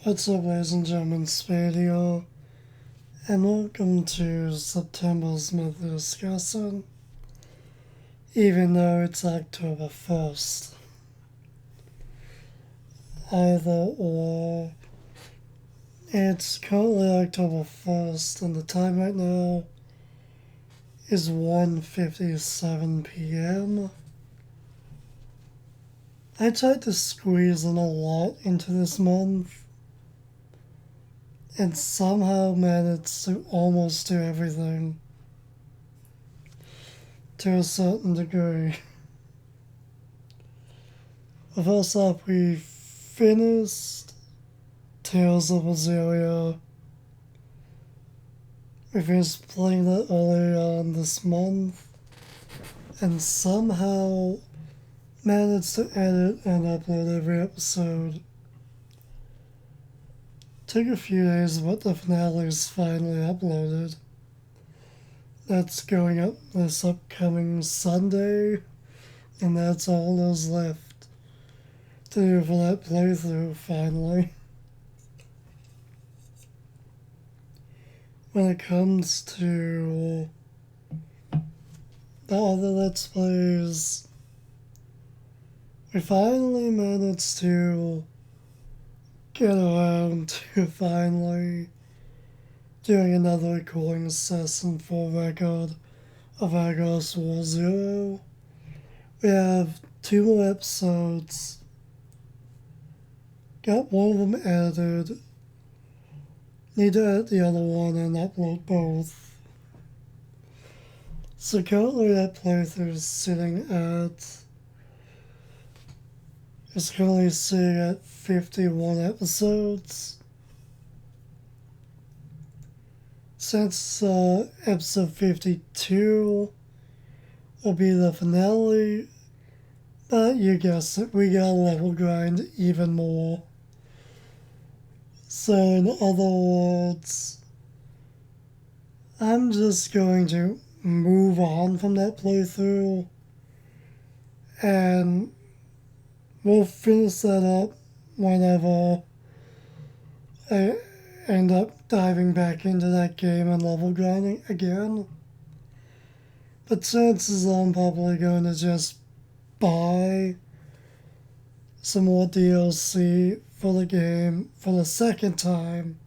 What's up, ladies and gentlemen, SpadeWant, and welcome to September's monthly discussion, even though it's October 1st. Either or, it's currently October 1st, and the time right now is 1:57 p.m. I tried to squeeze in a lot into this month, and somehow managed to almost do everything to a certain degree. First off, we finished Tales of Azalea. We finished playing that earlier on this month, and somehow managed to edit and upload every episode. Took a few days, but the finale is finally uploaded. That's going up this upcoming Sunday, and that's all there's left to do for that playthrough, finally. When it comes to the other Let's Plays, we finally managed to get around to finally doing another recording session for Record of Argos War Zero. We have 2 more episodes. Got one of them edited. Need to edit the other one and upload both. So currently that playthrough is sitting at 51 episodes. Since episode 52 will be the finale, but you guessed it, we gotta level grind even more. So in other words, I'm just going to move on from that playthrough, and we'll finish that up whenever I end up diving back into that game and level grinding again. But chances are I'm probably going to just buy some more DLC for the game for the second time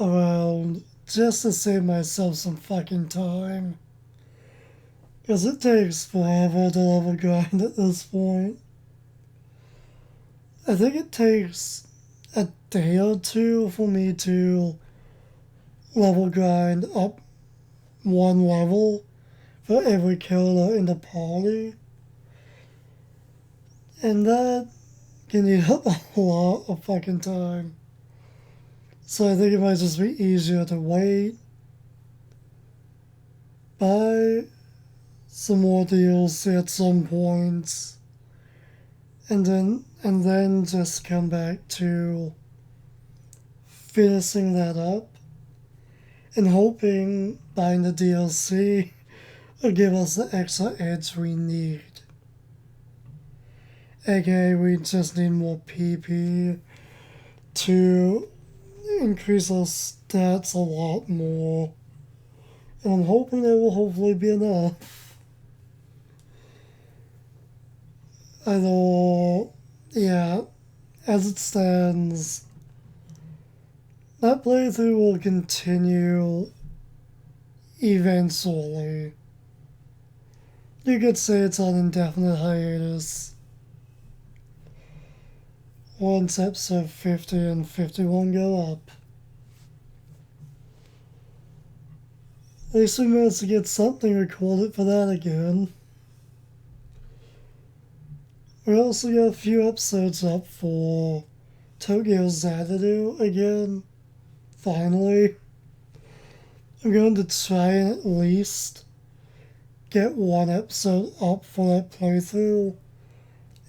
around, just to save myself some fucking time. Because it takes forever to level grind at this point. I think it takes a day or two for me to level grind up 1 level for every killer in the party. And that can eat up a lot of fucking time. So I think it might just be easier to wait, buy some more DLC at some points, and then just come back to finishing that up and hoping buying the DLC will give us the extra edge we need. AKA, we just need more PP to increase our stats a lot more. And I'm hoping that will hopefully be enough. Although, yeah, as it stands, that playthrough will continue eventually. You could say it's on indefinite hiatus once episode 50 and 51 go up. At least we managed to get something recorded for that again. We also got a few episodes up for Tokyo Xanadu again. Finally. I'm going to try and at least get 1 episode up for that playthrough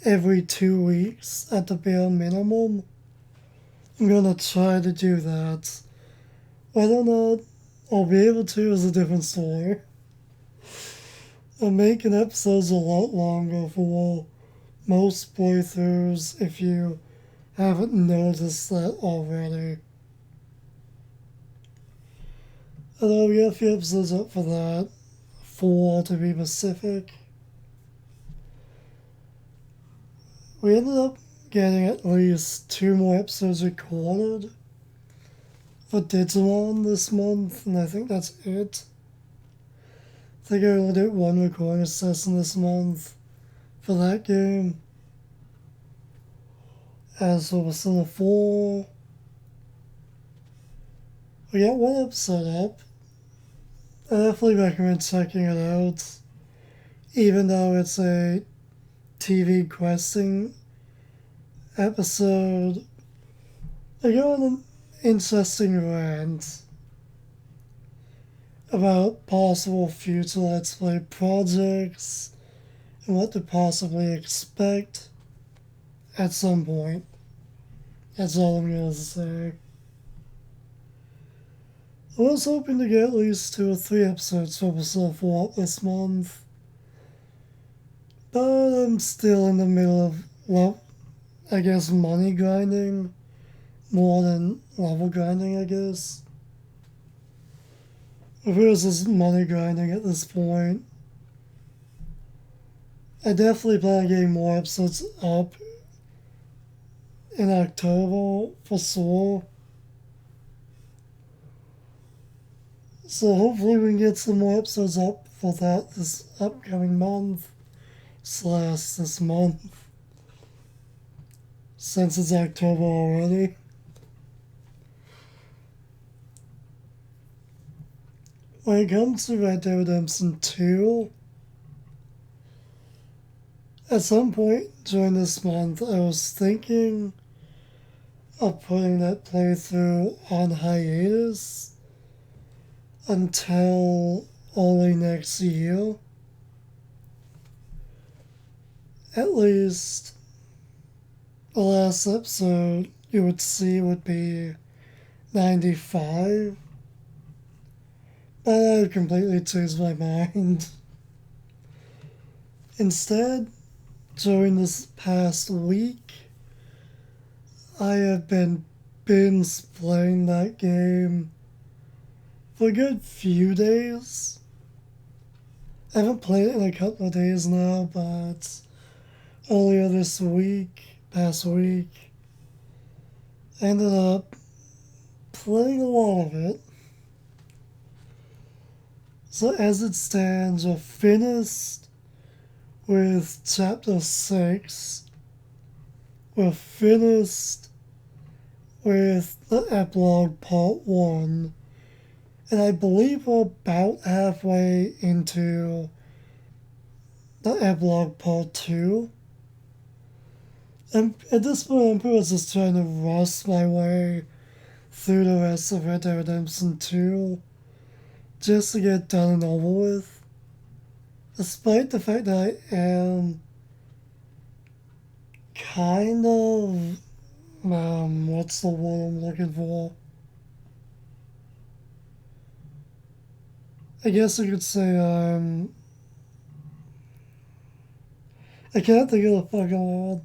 every 2 weeks at the bare minimum. I'm gonna try to do that. Whether or not I'll be able to is a different story. I'm making episodes a lot longer for most playthroughs if you haven't noticed that already. Although we got a few episodes up for that. 4 to be specific. We ended up getting at least 2 more episodes recorded for Digimon this month, and I think that's it. I think I only did 1 recording session this month for that game. As for Persona 4, we got 1 episode up. I definitely recommend checking it out, even though it's a TV questing episode. I go on an interesting rant about possible future Let's Play projects and what to possibly expect at some point. That's all I'm going to say. I was hoping to get at least 2 or 3 episodes for Persona 4 up this month, but I'm still in the middle of, well, I guess money grinding more than level grinding, I guess. If it was just money grinding at this point, I definitely plan on getting more episodes up in October for sure. So hopefully we can get some more episodes up for that this upcoming month / this month, since it's October already. When it comes to Red Dead Redemption 2, at some point during this month I was thinking of putting that playthrough on hiatus until early next year. At least the last episode you would see would be 95. But I completely changed my mind. Instead, during this past week, I have been binge playing that game for a good few days. I haven't played it in a couple of days now, but earlier this past week, I ended up playing a lot of it. So as it stands, we're finished with Chapter 6. We're finished with the Epilogue Part 1. And I believe we're about halfway into the Epilogue Part 2. And at this point, I'm pretty much just trying to rush my way through the rest of Red Dead Redemption 2 just to get done and over with. Despite the fact that I am kind of, what's the word I'm looking for? I guess you could say I can't think of the fucking word.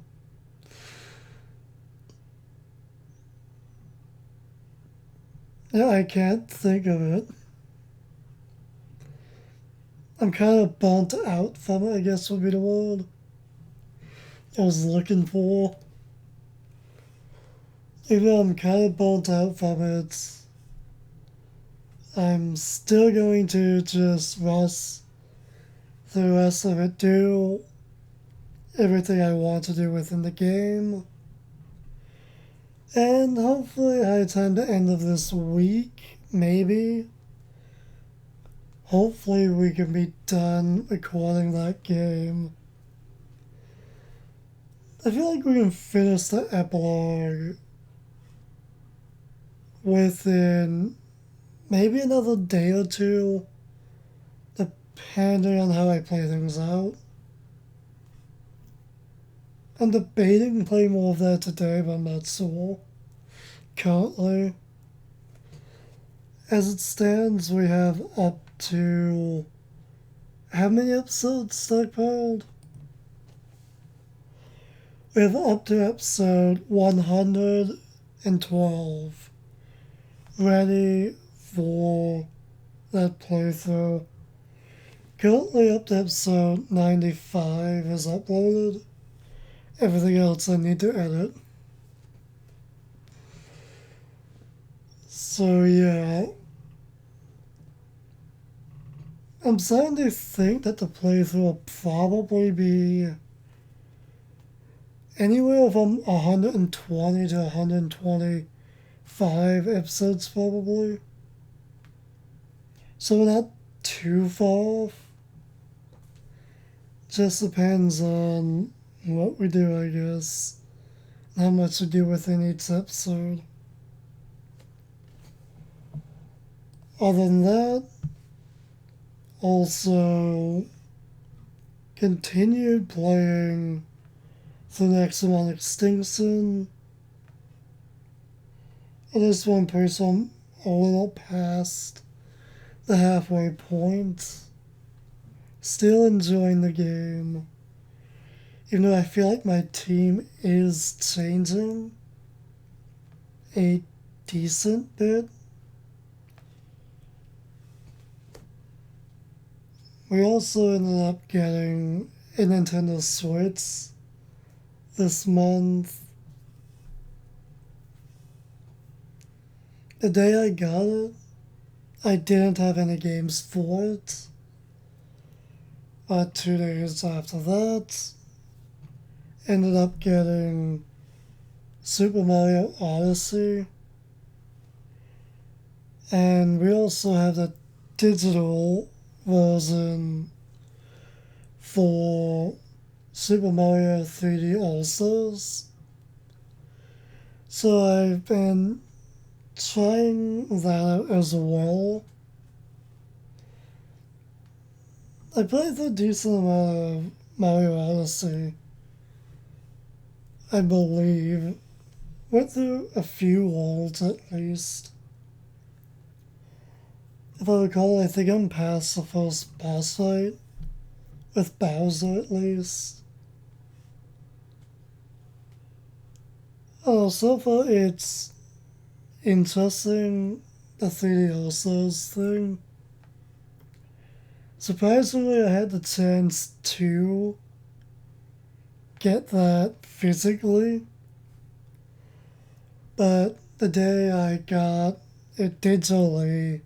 Yeah, I can't think of it. I'm kind of burnt out from it, I guess would be the word I was looking for. Even though I'm kind of burnt out from it, I'm still going to just rush the rest of it, do everything I want to do within the game. And hopefully by the time the end of this week, maybe, hopefully we can be done recording that game. I feel like we can finish the epilogue within maybe another day or two, depending on how I play things out. I'm debating playing more of that today, but I'm not sure. Currently, as it stands, we have up to how many episodes stockpiled? We're up to episode 112. Ready for that playthrough. Currently up to episode 95 is uploaded. Everything else I need to edit. So yeah. I'm starting to think that the playthrough will probably be anywhere from 120 to 125 episodes probably. So we're not too far off. Just depends on what we do, I guess. How much we do within each episode. Other than that, also continued playing the next one, Extinction. At this one person, a little past the halfway point. Still enjoying the game. Even though I feel like my team is changing a decent bit. We also ended up getting a Nintendo Switch this month. The day I got it, I didn't have any games for it. But 2 days after that, ended up getting Super Mario Odyssey. And we also have the digital version for Super Mario 3D All-Stars. So I've been trying that out as well. I played a decent amount of Mario Odyssey, I believe. Went through a few worlds at least. If I recall, I think I'm past the first boss fight, with Bowser at least. Oh, so far it's interesting, the 3D All-Stars thing. Surprisingly, I had the chance to get that physically, but the day I got it digitally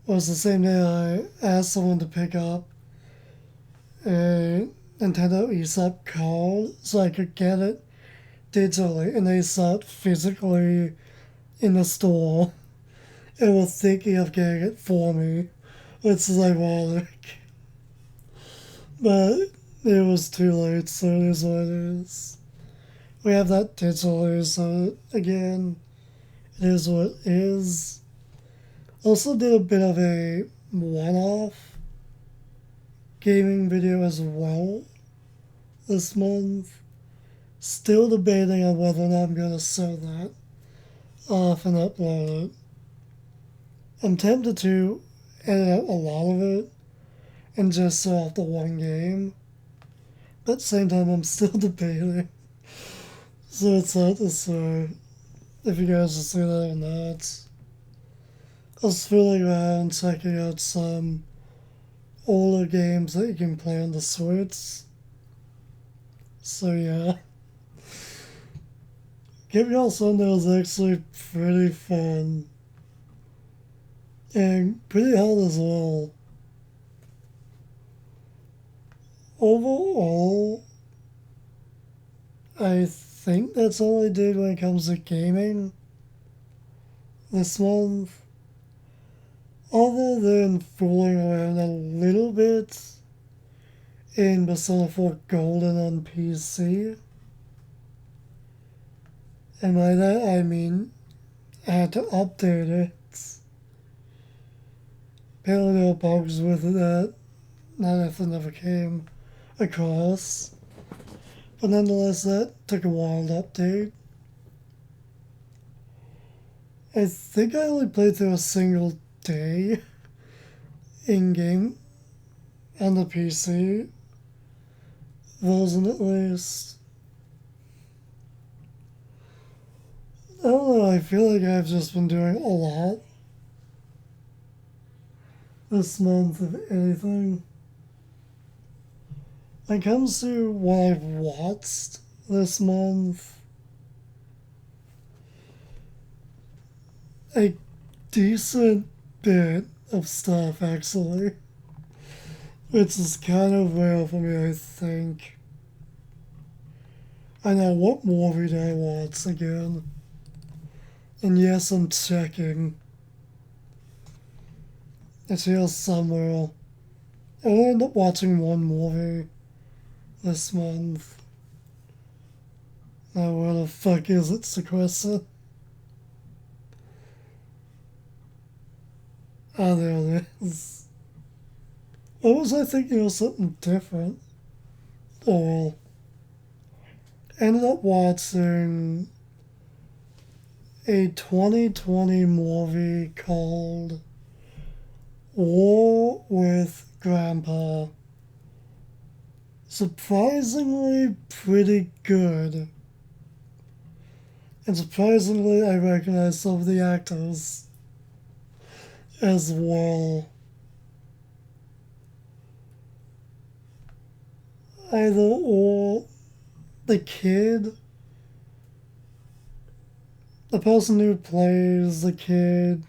was the same day I asked someone to pick up a Nintendo eShop card so I could get it digitally, and they saw it physically in the store and were thinking of getting it for me, which is ironic. But it was too late, so it is what it is. We have that digitally, so again, it is what it is. Also did a bit of a one-off gaming video as well this month. Still debating on whether or not I'm going to sell that off and upload it. I'm tempted to edit out a lot of it and just sell off the one game. But at the same time, I'm still debating. So it's hard to say if you guys will see that or not. I was fooling around checking out some older games that you can play on the Switch. So yeah. Give Y'all Sunday was actually pretty fun. And pretty hard as well. Overall, I think that's all I did when it comes to gaming this month. Other than fooling around a little bit in Persona 4 Golden on PC. And by that I mean I had to update it. Apparently there were bugs with it that nothing ever came across. But nonetheless, that took a while to update. I think I only played through a single day in game on the PC version at least. I feel like I've just been doing a lot this month, if anything. When it comes to what I've watched this month, a decent bit of stuff actually, which is kind of rare for me, I think. I know what movie did I watch again? And yes, I'm checking. It's here somewhere. I ended up watching one movie this month. Now, where the fuck is it, Sequester? Ah, there it is. What was I thinking of something different? Oh, well. Ended up watching a 2020 movie called War with Grandpa. Surprisingly pretty good. And surprisingly, I recognize some of the actors as well. Either or the kid, the person who plays the kid,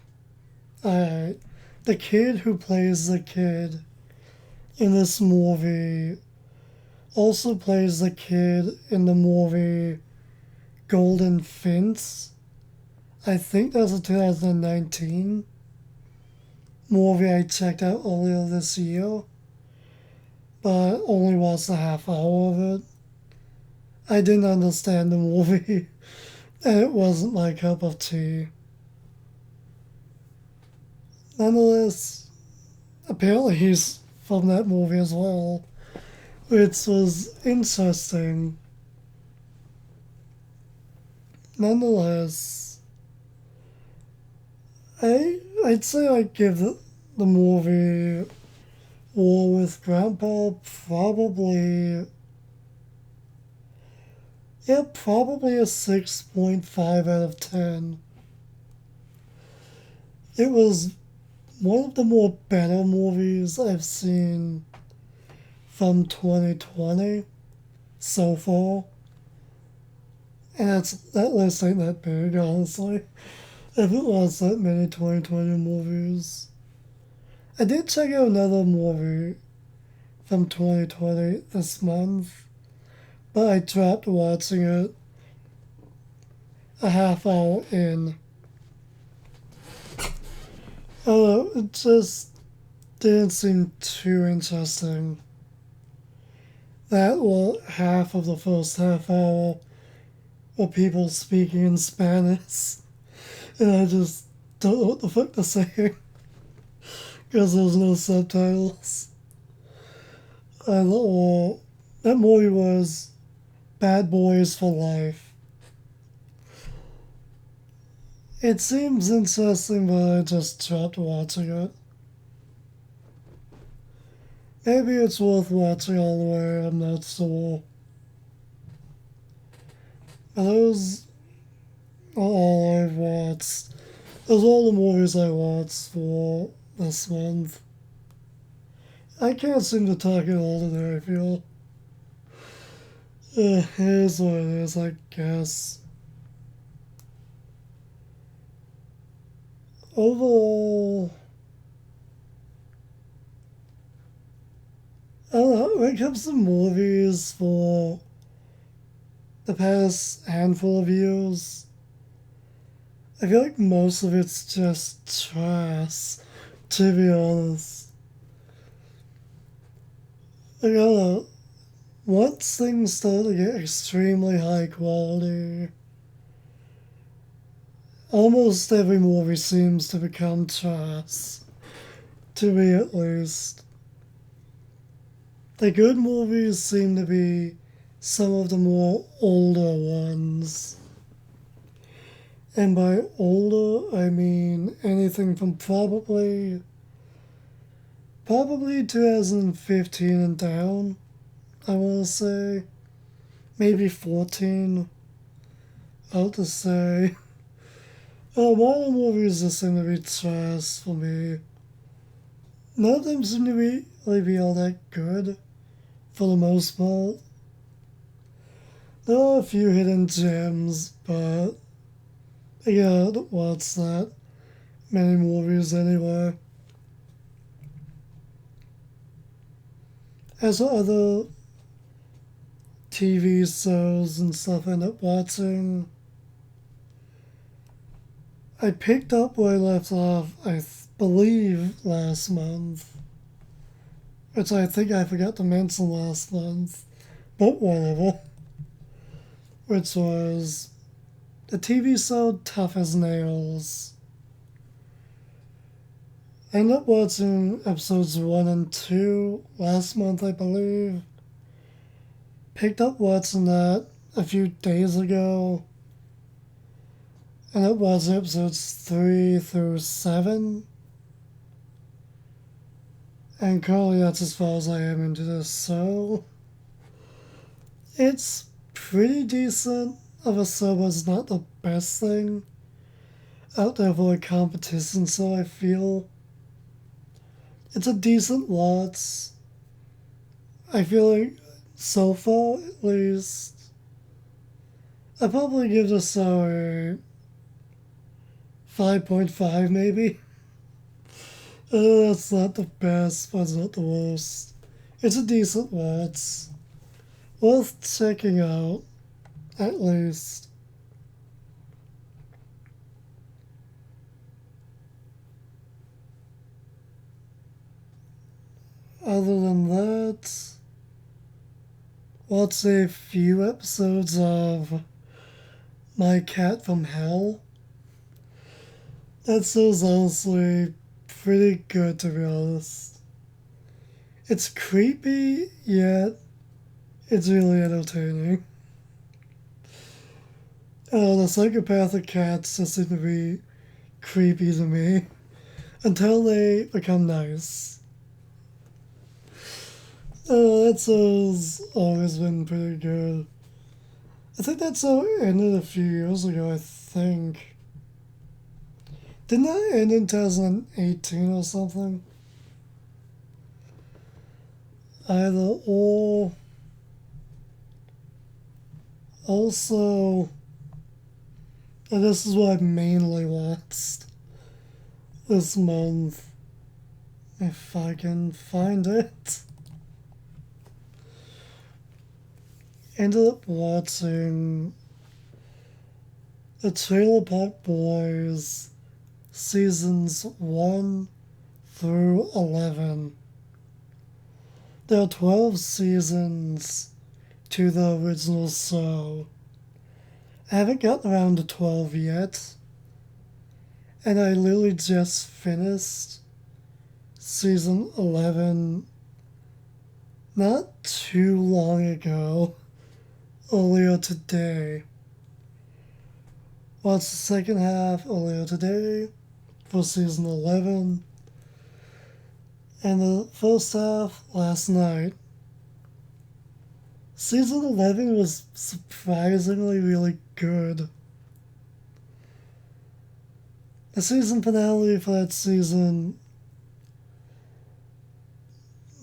the kid who plays the kid in this movie also plays the kid in the movie Golden Fence. I think that's a 2019 movie I checked out earlier this year, but only watched a half hour of it. I didn't understand the movie, and it wasn't my cup of tea. Nonetheless, apparently he's from that movie as well, which was interesting. Nonetheless, I'd say I'd give the movie War with Grandpa probably a 6.5 out of 10. It was one of the more better movies I've seen from 2020 so far. And that list ain't that big, honestly. I haven't watched that many 2020 movies. I did check out another movie from 2020 this month, but I dropped watching it a half hour in. I don't know, it just didn't seem too interesting. That was half of the first half hour were people speaking in Spanish, and I just don't know what the fuck to say because there's no subtitles. I thought that movie was Bad Boys for Life. It seems interesting, but I just dropped watching it. Maybe it's worth watching all the way, I'm not sure. But those are all I've watched. Those are all the movies I watched for this month. I can't seem to talk it all today, I feel. It is what it is, I guess. Overall, I don't know, when it comes to movies for the past handful of years, I feel like most of it's just trash, to be honest. Like, I don't know, once things start to get extremely high quality, almost every movie seems to become trash, to me at least. The good movies seem to be some of the more older ones. And by older, I mean anything from probably 2015 and down, I want to say. Maybe 14, out to say. Modern movies just seem to be trash for me. None of them seem to really be all that good, for the most part. There are a few hidden gems, but yeah, what's that? Many movies anyway. As for other TV shows and stuff I end up watching, I picked up where I left off, believe, last month. Which I think I forgot to mention last month, but whatever. Which was the TV show Tough as Nails. I ended up watching episodes 1 and 2 last month, I believe. Picked up watching that a few days ago. And it was episodes 3 through 7. And currently that's as far as I am into this show. It's pretty decent of a show, but it's not the best thing out there for a competition, so I feel it's a decent watch. I feel like so far, at least, I probably give this show a 5.5 maybe. That's not the best, but it's not the worst. It's a decent watch. Worth checking out, at least. Other than that, watch a few episodes of My Cat from Hell. That show's honestly pretty good, to be honest. It's creepy, yet it's really entertaining. The psychopathic cats just seem to be creepy to me until they become nice. That show's always been pretty good. I think that show ended a few years ago, I think. Didn't that end in 2018 or something? Either or. Also, and this is what I mainly watched this month, if I can find it. Ended up watching the Trailer Park Boys seasons 1 through 11. There are 12 seasons to the original show. I haven't gotten around to 12 yet, and I literally just finished season 11 not too long ago, earlier today. Watched the second half earlier today for season 11, and the first half last night. Season 11 was surprisingly really good. The season finale for that season,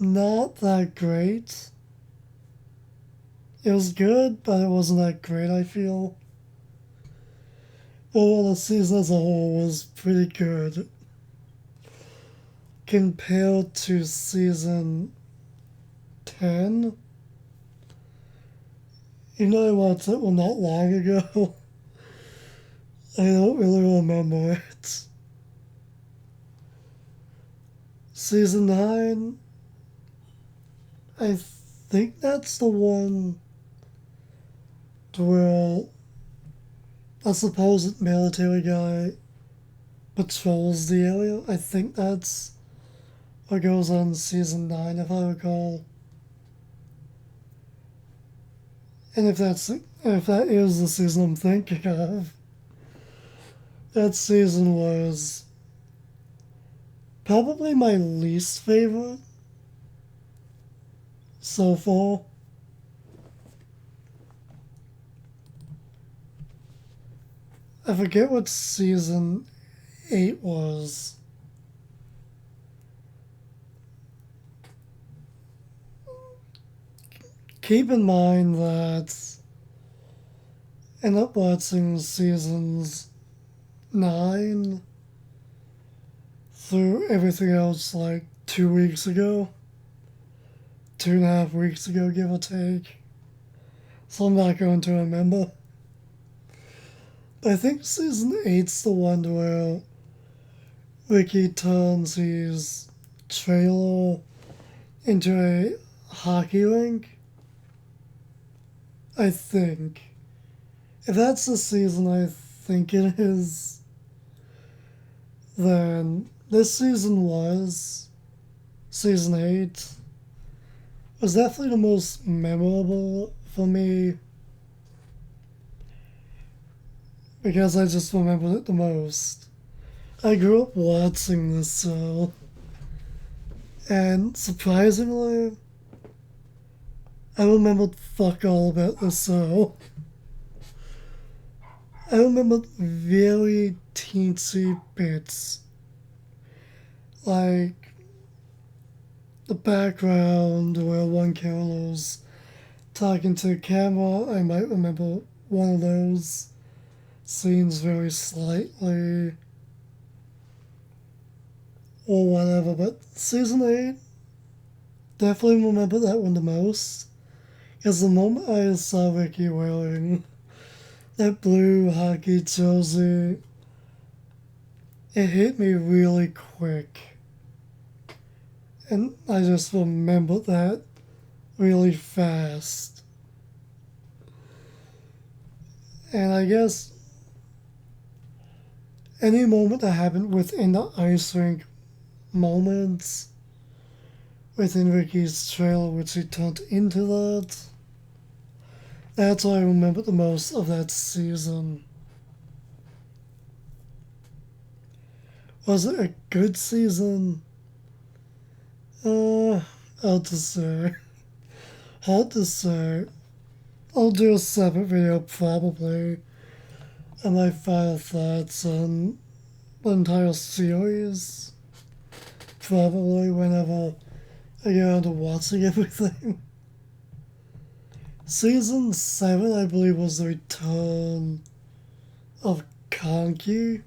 not that great. It was good, but it wasn't that great, I feel. But the season as a whole was pretty good compared to season 10. You know, I watched it not long ago. I don't really remember it. Season 9, I think that's the one where a supposed military guy patrols the area. I think that's what goes on in season 9, if I recall. And if that is the season I'm thinking of, that season was probably my least favorite so far. I forget what season 8 was. Keep in mind that I ended up watching seasons 9 through everything else like 2 weeks ago. 2.5 weeks ago, give or take. So I'm not going to remember. I think season 8's the one where Ricky turns his trailer into a hockey rink. I think. If that's the season I think it is, then this season was, season 8, was definitely the most memorable for me because I just remembered it the most. I grew up watching this show, and surprisingly, I remembered fuck all about the show. I remembered very teensy bits, like the background where one character's talking to a camera. I might remember one of those scenes very slightly or whatever, but season 8, definitely remember that one the most. Because the moment I saw Ricky wearing that blue hockey jersey, it hit me really quick. And I just remembered that really fast. And I guess any moment that happened within the ice rink moments within Ricky's trailer, which he turned into that, that's what I remember the most of that season. Was it a good season? Hard to say. Hard to say. I'll do a separate video probably on my final thoughts on the entire series. Probably whenever I get around to watching everything. Season 7, I believe, was the return of Conky.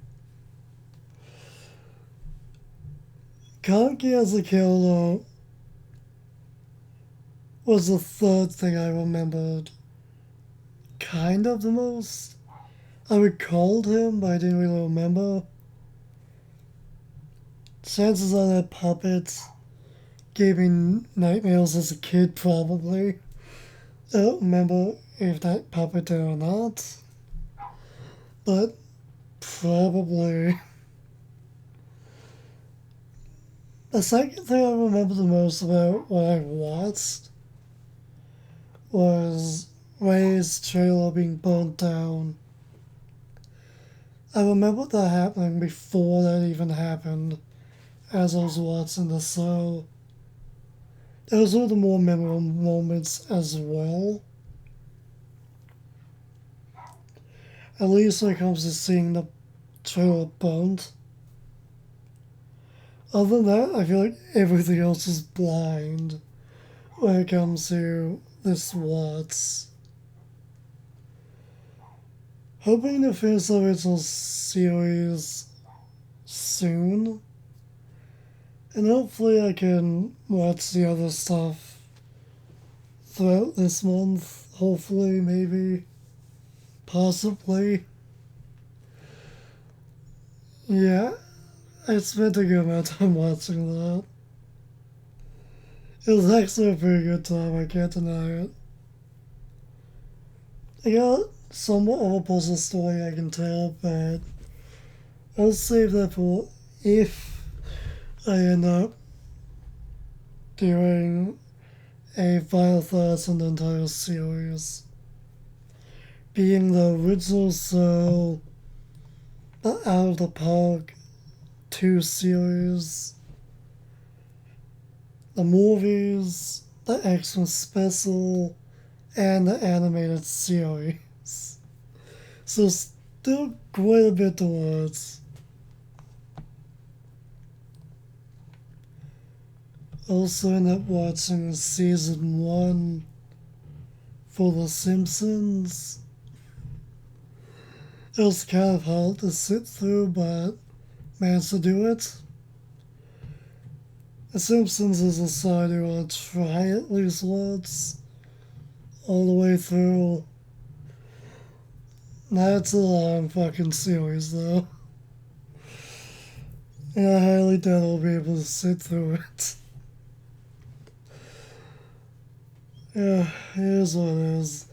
Conky as a killer was the third thing I remembered kind of the most. I recalled him, but I didn't really remember. Chances are that puppet gave me nightmares as a kid, probably. I don't remember if that puppet did or not, but probably. The second thing I remember the most about what I watched was Ray's trailer being burnt down. I remember that happening before that even happened, as I was watching the show. Those were the more memorable moments as well. At least when it comes to seeing the trailer burnt. Other than that, I feel like everything else is blind when it comes to this watch. Hoping to finish the original series soon. And hopefully I can watch the other stuff throughout this month. Hopefully, maybe. Possibly. Yeah, I spent a good amount of time watching that. It was actually a pretty good time, I can't deny it. I got somewhat of a puzzle story I can tell, but I'll save that for if I end up doing a final thoughts on the entire series. Being the original show, the Out of the Park 2 series, the movies, the X-Men special, and the animated series. So Still quite a bit to watch. Also ended up watching season 1 for The Simpsons. It was kind of hard to sit through, but managed to do it. The Simpsons is a side I'll try at least once, all the way through. That's a long fucking series, though. And I highly doubt I'll be able to sit through it. Yeah, it is what it is.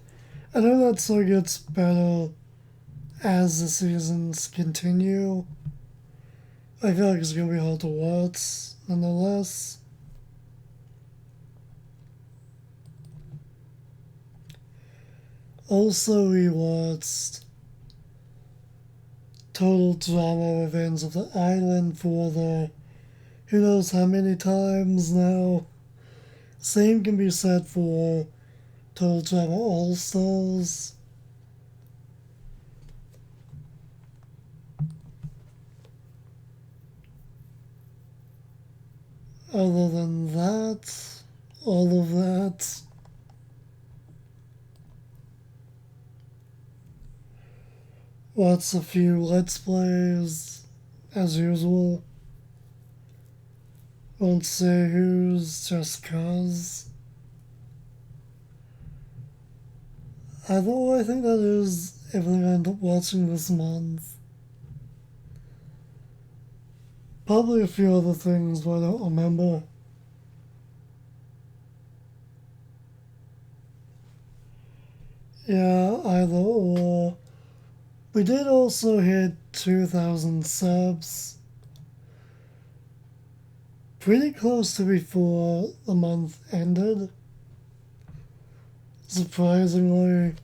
I know that so gets better as the seasons continue. I feel like it's gonna be hard to watch, nonetheless. Also, we watched Total Drama Revenge of the Island for the who knows how many times now. Same can be said for Total Drama All Stars. Other than that, all of that. Watch a few Let's Plays, as usual. Won't say who's, just cause. Although I think that is everything I end up watching this month. Probably a few other things, but I don't remember. Yeah, either or. We did also hit 2,000 subs. Pretty close to before the month ended. Surprisingly.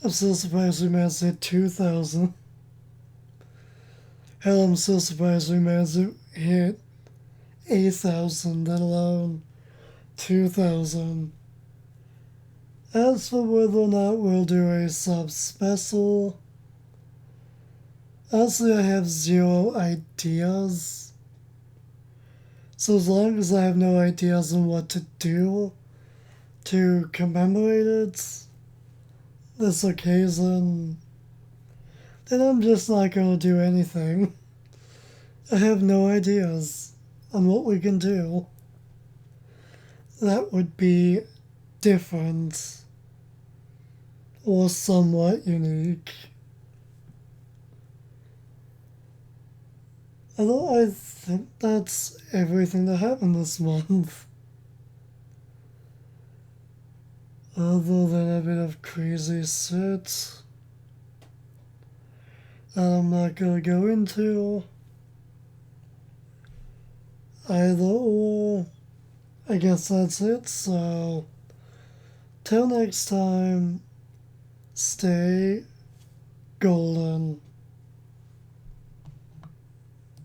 I'm still surprised we managed to hit 2,000. Hell, I'm still surprised we managed to hit 8,000, let alone 2,000. As for whether or not we'll do a sub special, honestly, I have zero ideas. So as long as I have no ideas on what to do to commemorate it, this occasion, then I'm just not gonna do anything. I have no ideas on what we can do. That would be different or somewhat unique. Although I think that's everything that happened this month. Other than a bit of crazy shit that I'm not gonna go into. Either or. I guess that's it, so till next time, stay golden.